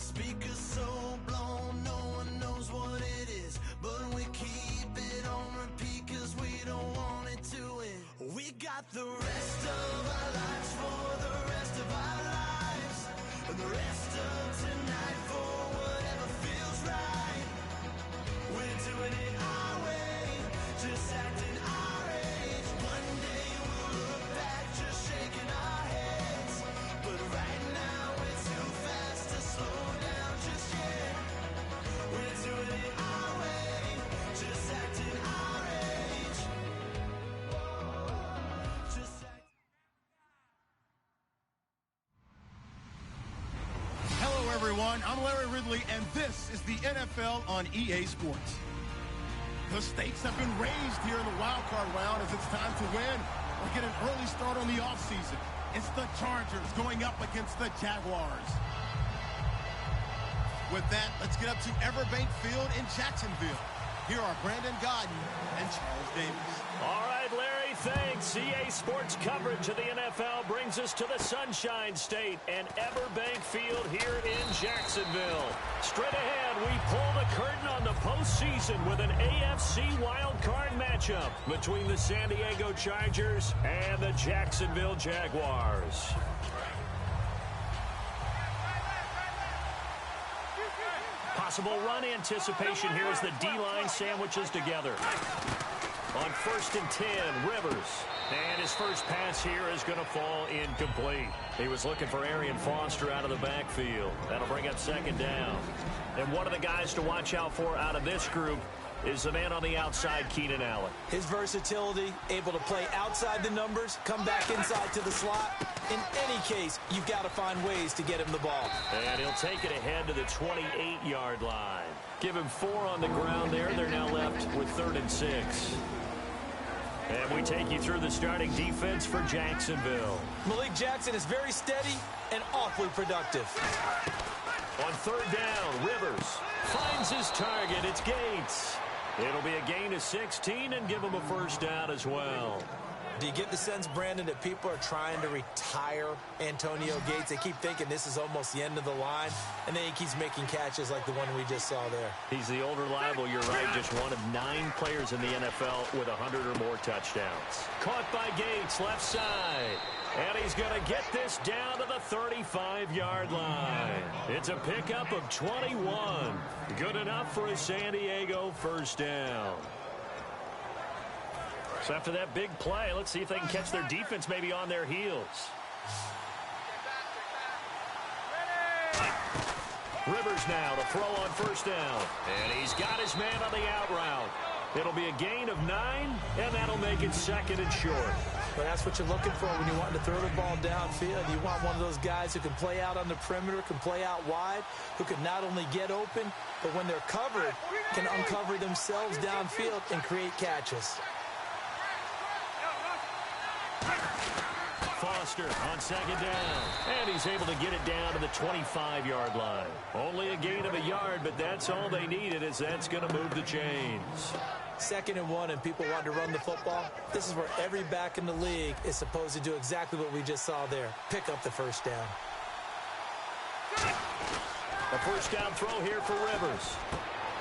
Speakers so blown, no one knows what it is, but we keep it on repeat cause we don't want it to end. We got the rest of our lives for the rest of our lives, and the rest of tonight for whatever feels right. We're doing it our way, just acting our age. One day we'll look back just shaking our heads, but right now we're too fast to slow down just yet. We're doing it our way, just acting our age. Just Hello, everyone. I'm Larry Ridley, and this is the NFL on EA Sports. The stakes have been raised here in the wild card round as it's time to win or get an early start on the offseason. It's the Chargers going up against the Jaguars. With that, let's get up to Everbank Field in Jacksonville. Here are Brandon Godden and Charles Davis. All right, Larry, thanks. EA Sports coverage of the NFL brings us to the Sunshine State and Everbank Field here in Jacksonville. Straight ahead, we pull the curtain on the postseason with an AFC wildcard matchup between the San Diego Chargers and the Jacksonville Jaguars. Possible run anticipation here as the D-line sandwiches together. On 1st and 10, Rivers. And his first pass here is going to fall incomplete. He was looking for Arian Foster out of the backfield. That'll bring up 2nd down. And one of the guys to watch out for out of this group is the man on the outside, Keenan Allen. His versatility, able to play outside the numbers, come back inside to the slot. In any case, you've got to find ways to get him the ball. And he'll take it ahead to the 28-yard line. Give him 4 on the ground there. They're now left with 3rd and 6. And we take you through the starting defense for Jacksonville. Malik Jackson is very steady and awfully productive. On 3rd down, Rivers finds his target. It's Gates. It'll be a gain of 16 and give him a 1st down as well. Do you get the sense, Brandon, that people are trying to retire Antonio Gates? They keep thinking this is almost the end of the line, and then he keeps making catches like the one we just saw there. He's the old reliable, you're right, just one of 9 players in the NFL with 100 or more touchdowns. Caught by Gates, left side. And he's going to get this down to the 35-yard line. It's a pickup of 21. Good enough for a San Diego 1st down. So after that big play, let's see if they can catch their defense maybe on their heels. Rivers now to throw on 1st down. And he's got his man on the out route. It'll be a gain of 9, and that'll make it 2nd and short. But that's what you're looking for when you want to throw the ball downfield. You want one of those guys who can play out on the perimeter, can play out wide, who can not only get open, but when they're covered, can uncover themselves downfield and create catches. Foster on 2nd down. And he's able to get it down to the 25-yard line. Only a gain of a yard, but that's all they needed, as that's going to move the chains. 2nd and 1, and people want to run the football. This is where every back in the league is supposed to do exactly what we just saw there. Pick up the 1st down. A 1st down throw here for Rivers.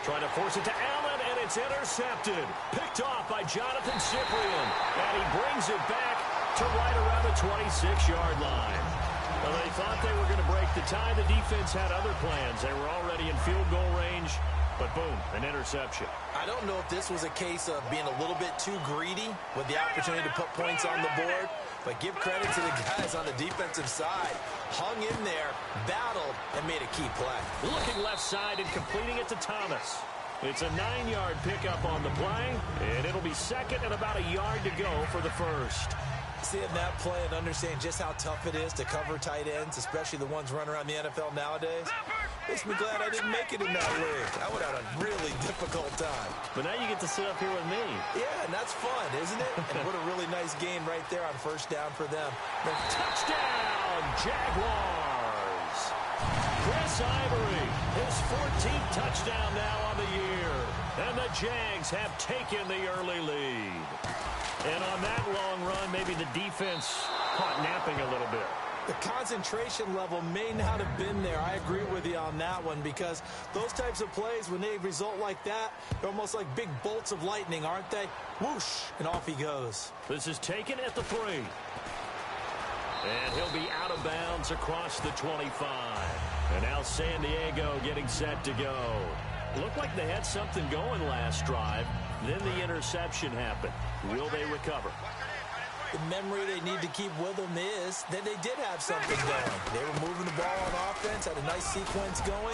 Trying to force it to Allen, and it's intercepted. Picked off by Jonathan Cyprien. And he brings it back to right around the 26-yard line. Well, they thought they were going to break the tie. The defense had other plans. They were already in field goal range, but boom, an interception. I don't know if this was a case of being a little bit too greedy with the opportunity to put points on the board, but give credit to the guys on the defensive side. Hung in there, battled, and made a key play. Looking left side and completing it to Thomas. It's a 9-yard pickup on the play, and it'll be 2nd and about a yard to go for the 1st. Seeing that play and understand just how tough it is to cover tight ends, especially the ones running around the NFL nowadays, makes me glad I didn't make it in that league. I would have had a really difficult time. But now you get to sit up here with me. Yeah, and that's fun, isn't it? And what a really nice game right there on 1st down for them. Touchdown, Jaguars! Chris Ivory, his 14th touchdown now on the year. And the Jags have taken the early lead. And on that long run, maybe the defense caught napping a little bit. The concentration level may not have been there. I agree with you on that one, because those types of plays, when they result like that, they're almost like big bolts of lightning, aren't they? Whoosh, and off he goes. This is taken at the 3. And he'll be out of bounds across the 25. And now San Diego getting set to go. Looked like they had something going last drive. Then the interception happened. Will they recover? The memory they need to keep with them is that they did have something going. They were moving the ball on offense, had a nice sequence going.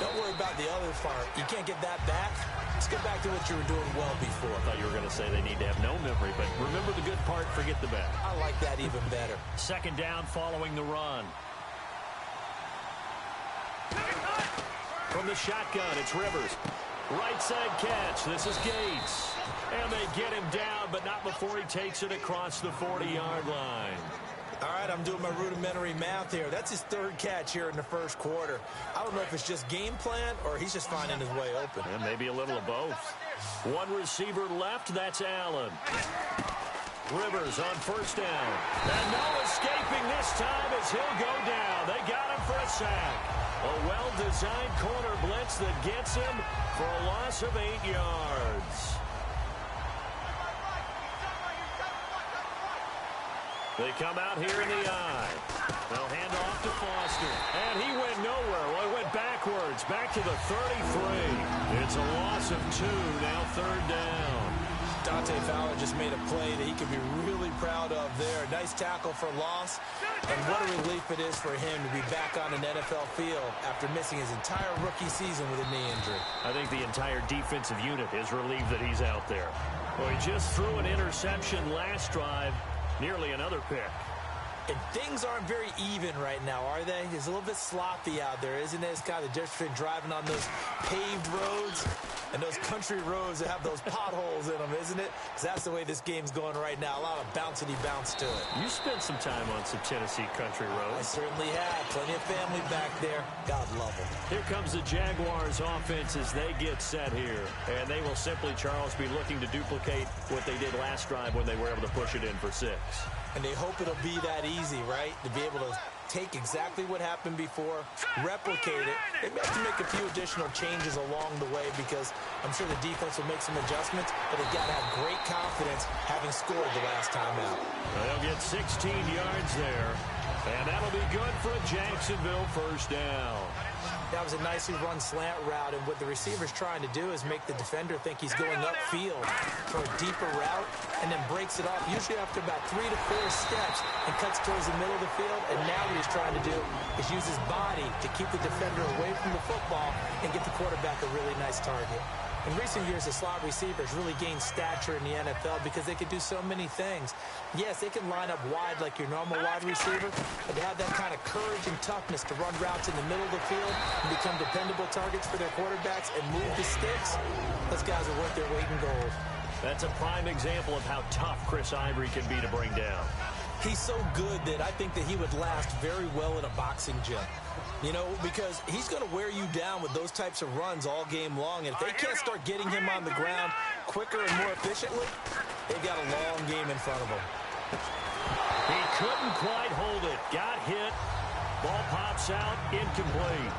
Don't worry about the other part. You can't get that back. Let's go back to what you were doing well before. I thought you were going to say they need to have no memory, but remember the good part, forget the bad. I like that even better. Second down following the run. From the shotgun, it's Rivers. Right side catch. This is Gates. And they get him down, but not before he takes it across the 40-yard line. All right, I'm doing my rudimentary math here. That's his 3rd catch here in the first quarter. I don't know if it's just game plan or he's just finding his way open. And maybe a little of both. One receiver left, that's Allen. Rivers on first down. And no escaping this time as he'll go down. They got him for a sack. A well-designed corner blitz that gets him for a loss of 8 yards. They come out here in the eye. They'll hand off to Foster. And he went nowhere. Well, he went backwards. Back to the 33. It's a loss of 2. Now 3rd down. Dante Fowler just made a play that he can be really proud of there. Nice tackle for loss. And what a relief it is for him to be back on an NFL field after missing his entire rookie season with a knee injury. I think the entire defensive unit is relieved that he's out there. Well, he just threw an interception last drive. Nearly another pick. And things aren't very even right now, are they? It's a little bit sloppy out there, isn't it? It's kind of the difference between driving on those paved roads and those country roads that have those potholes in them, isn't it? Because that's the way this game's going right now. A lot of bouncy bounce to it. You spent some time on some Tennessee country roads. I certainly have. Plenty of family back there. God love them. Here comes the Jaguars offense as they get set here. And they will simply, Charles, be looking to duplicate what they did last drive when they were able to push it in for 6. And they hope it'll be that easy, right? To be able to take exactly what happened before, replicate it. They may have to make a few additional changes along the way because I'm sure the defense will make some adjustments, but they've got to have great confidence having scored the last time out. They'll get 16 yards there, and that'll be good for a Jacksonville first down. That was a nicely run slant route, and what the receiver's trying to do is make the defender think he's going upfield for a deeper route and then breaks it off, usually after about 3 to 4 steps, and cuts towards the middle of the field. And now what he's trying to do is use his body to keep the defender away from the football and get the quarterback a really nice target. In recent years, the slot receivers really gained stature in the NFL because they can do so many things. Yes, they can line up wide like your normal wide receiver, but they have that kind of courage and toughness to run routes in the middle of the field and become dependable targets for their quarterbacks and move the sticks. Those guys are worth their weight in gold. That's a prime example of how tough Chris Ivory can be to bring down. He's so good that I think that he would last very well in a boxing gym. You know, because he's going to wear you down with those types of runs all game long. And if they can't start getting him on the ground quicker and more efficiently, they've got a long game in front of them. He couldn't quite hold it. Got hit. Ball pops out. Incomplete.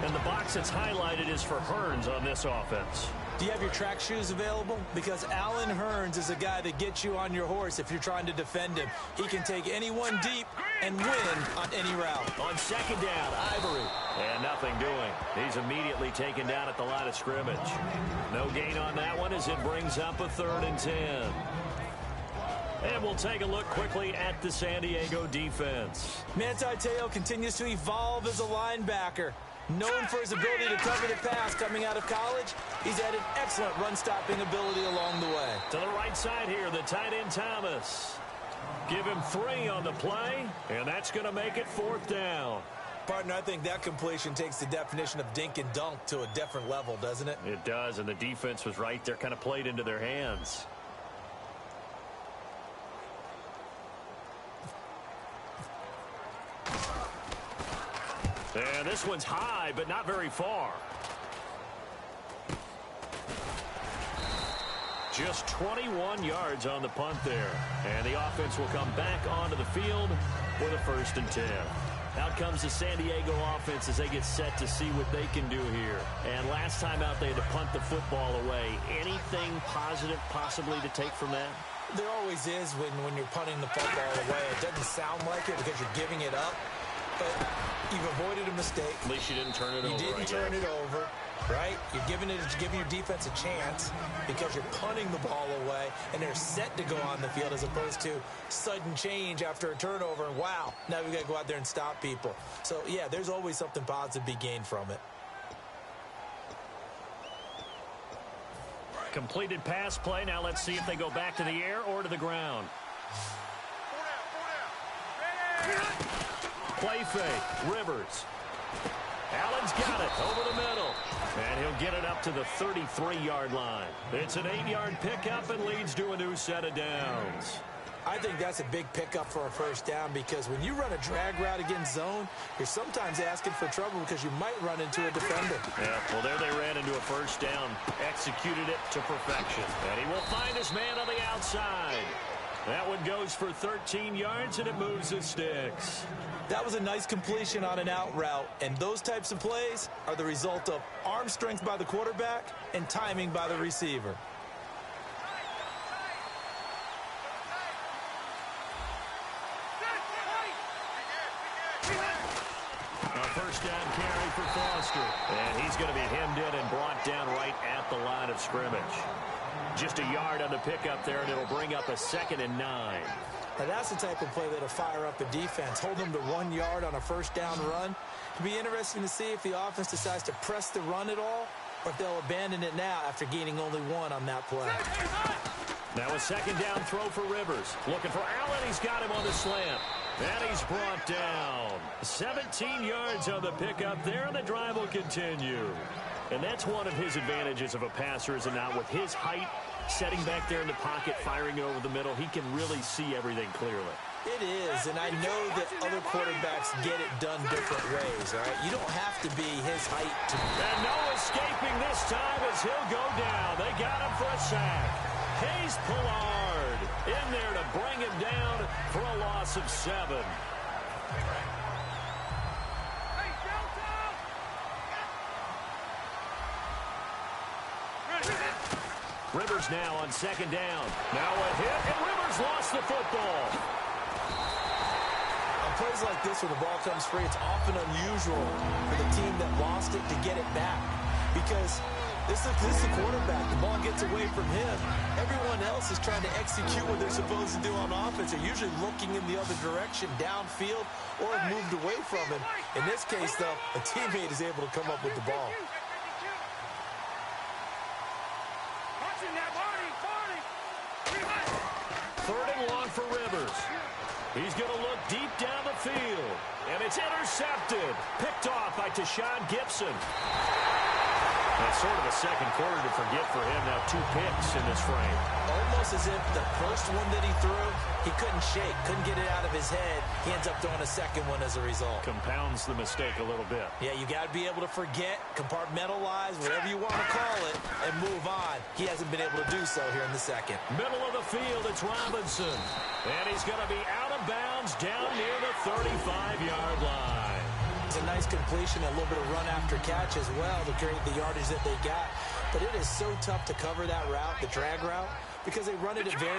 And the box that's highlighted is for Hearns on this offense. Do you have your track shoes available? Because Allen Hearns is a guy that gets you on your horse if you're trying to defend him. He can take anyone deep and win on any route. On second down, Ivory. And nothing doing. He's immediately taken down at the line of scrimmage. No gain on that one as it brings up a 3rd and 10. And we'll take a look quickly at the San Diego defense. Manti Te'o continues to evolve as a linebacker. Known for his ability to cover the pass coming out of college, he's had an excellent run-stopping ability along the way. To the right side here, the tight end Thomas. Give him 3 on the play, and that's going to make it 4th down. Partner, I think that completion takes the definition of dink and dunk to a different level, doesn't it? It does, and the defense was right there, kind of played into their hands. And this one's high, but not very far. Just 21 yards on the punt there. And the offense will come back onto the field with a 1st and 10. Out comes the San Diego offense as they get set to see what they can do here. And last time out, they had to punt the football away. Anything positive possibly to take from that? There always is when you're punting the football away. It doesn't sound like it because you're giving it up, but you've avoided a mistake. At least you didn't turn it over. You didn't turn it over, right? You're giving your defense a chance because you're punting the ball away, and they're set to go on the field as opposed to sudden change after a turnover, and wow, now we've got to go out there and stop people. So, yeah, there's always something positive to be gained from it. Completed pass play. Now let's see if they go back to the air or to the ground. Play fake. Rivers. Allen's got it over the middle. And he'll get it up to the 33-yard line. It's an 8-yard pickup and leads to a new set of downs. I think that's a big pickup for a 1st down because when you run a drag route against zone, you're sometimes asking for trouble because you might run into a defender. Yeah, well, there they ran into a 1st down. Executed it to perfection. And he will find his man on the outside. That one goes for 13 yards, and it moves the sticks. That was a nice completion on an out route, and those types of plays are the result of arm strength by the quarterback and timing by the receiver. A 1st down carry for Foster, and he's going to be hemmed in and brought down right at the line of scrimmage. Just a yard on the pickup there, and it'll bring up a 2nd and 9. Now that's the type of play that'll fire up a defense. Hold them to 1 yard on a 1st down run. It'll be interesting to see if the offense decides to press the run at all or if they'll abandon it now after gaining only 1 on that play. Now a 2nd down throw for Rivers. Looking for Allen. He's got him on the slant. And he's brought down. 17 yards on the pickup there, and the drive will continue. And that's one of his advantages of a passer, is it not? With his height, setting back there in the pocket, firing it over the middle, he can really see everything clearly. It is, and I know that other quarterbacks get it done different ways, all right? You don't have to be his height to... And no escaping this time as he'll go down. They got him for a sack. Hayes Pollard in there to bring him down for a loss of 7. Rivers now on 2nd down. Now a hit, and Rivers lost the football. On plays like this where the ball comes free, it's often unusual for the team that lost it to get it back because this is the quarterback. The ball gets away from him. Everyone else is trying to execute what they're supposed to do on offense. They're usually looking in the other direction, downfield, or have moved away from him. In this case, though, a teammate is able to come up with the ball. Third and long for Rivers. He's going to look deep down the field. And it's intercepted. Picked off by Tashawn Gibson. That's sort of a 2nd quarter to forget for him. Now 2 picks in this frame. Almost as if the first one that he threw, he couldn't shake, couldn't get it out of his head. He ends up throwing a 2nd one as a result. Compounds the mistake a little bit. Yeah, you got to be able to forget, compartmentalize, whatever you want to call it, and move on. He hasn't been able to do so here in the 2nd. Middle of the field, it's Robinson. And he's going to be out of bounds down near the 35-yard line. It's a nice completion, a little bit of run after catch as well to create the yardage that they got. But it is so tough to cover that route, the drag route, because they run it at very